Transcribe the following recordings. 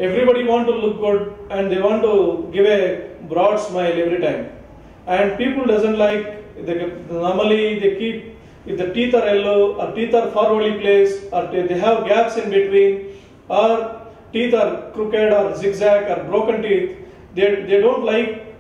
everybody want to look good and they want to give a broad smile every time. And people doesn't like, normally they keep, if the teeth are yellow or teeth are forwardly placed or they have gaps in between or teeth are crooked or zigzag or broken teeth, they don't like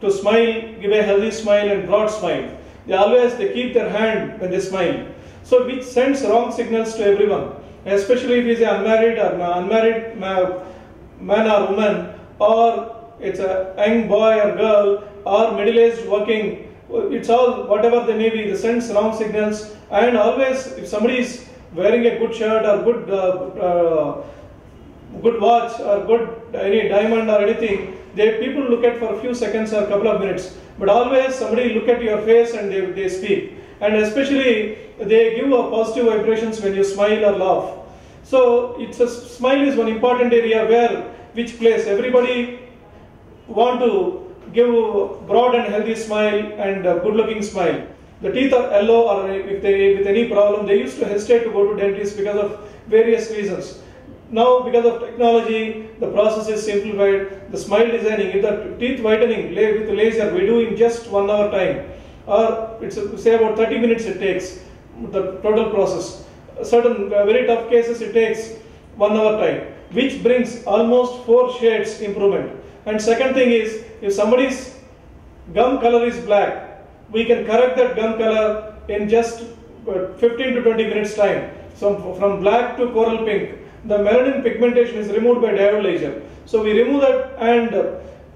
to smile, give a healthy smile and broad smile. They keep their hand when they smile. So which sends wrong signals to everyone, especially if he is an unmarried man or woman, or it's a young boy or girl, or middle-aged working. It's all, whatever they may be, it sends wrong signals. And always, if somebody is wearing a good shirt or good watch or good any diamond or anything, people look at for a few seconds or a couple of minutes. But always somebody look at your face and they speak. And especially they give a positive vibrations when you smile or laugh. So smile is one important area which place everybody want to give a broad and healthy smile and a good looking smile. The teeth are yellow or if they with any problem, they used to hesitate to go to dentist because of various reasons. Now because of technology, the process is simplified. The smile designing, if the teeth whitening with laser, we do in just 1 hour time, or it's say about 30 minutes it takes, the total process. Certain very tough cases it takes 1 hour time, which brings almost 4 shades improvement. And second thing is, if somebody's gum color is black, we can correct that gum color in just 15 to 20 minutes time. So from black to coral pink, the melanin pigmentation is removed by diode laser. So we remove that and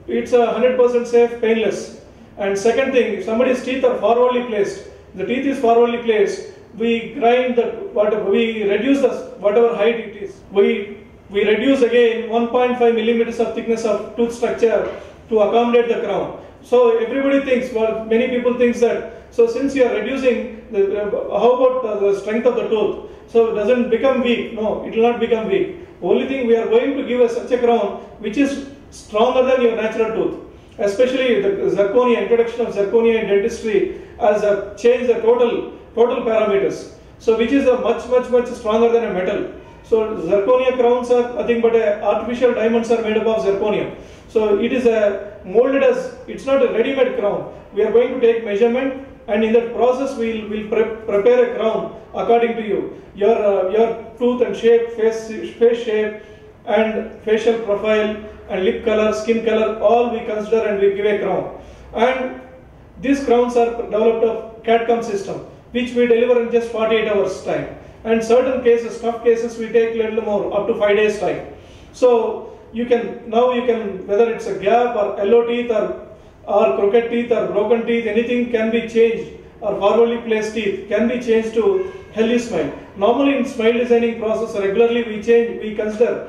it's 100% safe, painless. And second thing, if somebody's teeth are forwardly placed, the teeth is forwardly placed, we grind we reduce whatever height it is. We reduce again 1.5 millimeters of thickness of tooth structure to accommodate the crown. So everybody thinks, many people think that, so since you are reducing, how about the strength of the tooth? So it doesn't become weak. No, it will not become weak. Only thing, we are going to give such a crown which is stronger than your natural tooth. Especially the zirconia, introduction of zirconia in dentistry has changed the total parameters. So which is much stronger than a metal. So zirconia crowns are nothing but artificial diamonds are made up of zirconia. So it is molded as, it's not a ready-made crown. We are going to take measurement, and in that process we will prepare a crown according to you. Your tooth and shape, face shape and facial profile and lip color, skin color, all we consider and we give a crown. And these crowns are developed of CAD/CAM system, which we deliver in just 48 hours time. And certain cases, tough cases, we take little more, up to 5 days time. So now you can, whether it's a gap or yellow teeth or crooked teeth or broken teeth, anything can be changed, or forwardly placed teeth can be changed to healthy smile. Normally in smile designing process, regularly we consider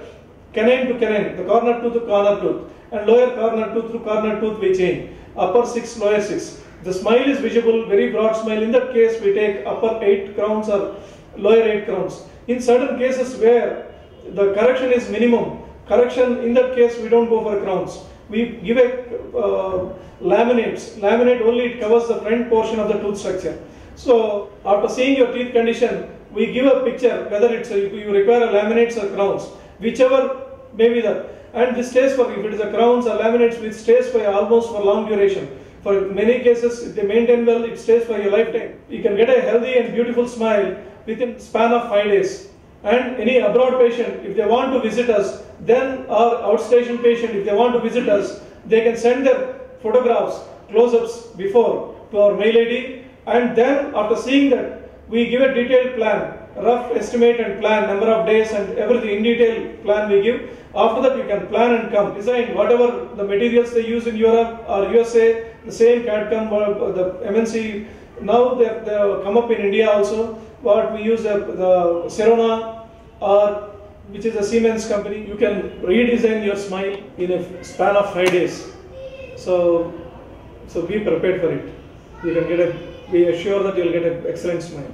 canine to canine, the corner tooth to corner tooth, and lower corner tooth to corner tooth we change, upper 6, lower 6. The smile is visible, very broad smile. In that case, we take upper 8 crowns or lower 8 crowns. In certain cases where the correction is minimum, in that case we don't go for crowns. We give a laminate only, it covers the front portion of the tooth structure. So after seeing your teeth condition, we give a picture whether it's you require a laminates or crowns, whichever may be that. And this stays for, if it is a crowns or laminates, which stays for almost for long duration. For many cases, if they maintain well, it stays for your lifetime. You can get a healthy and beautiful smile within span of 5 days. And any abroad patient, if they want to visit us, then our outstation patient, if they want to visit us, they can send their photographs, close-ups before to our mail ID, and then after seeing that, we give a detailed plan, rough estimate and plan, number of days and everything in detail plan we give. After that, you can plan and come, design whatever the materials they use in Europe or USA, the same CAD/CAM, the MNC. Now they come up in India also. What we use the Serona, or which is a Siemens company. You can redesign your smile in a span of 5 days. So be prepared for it. You can be assured that you will get an excellent smile.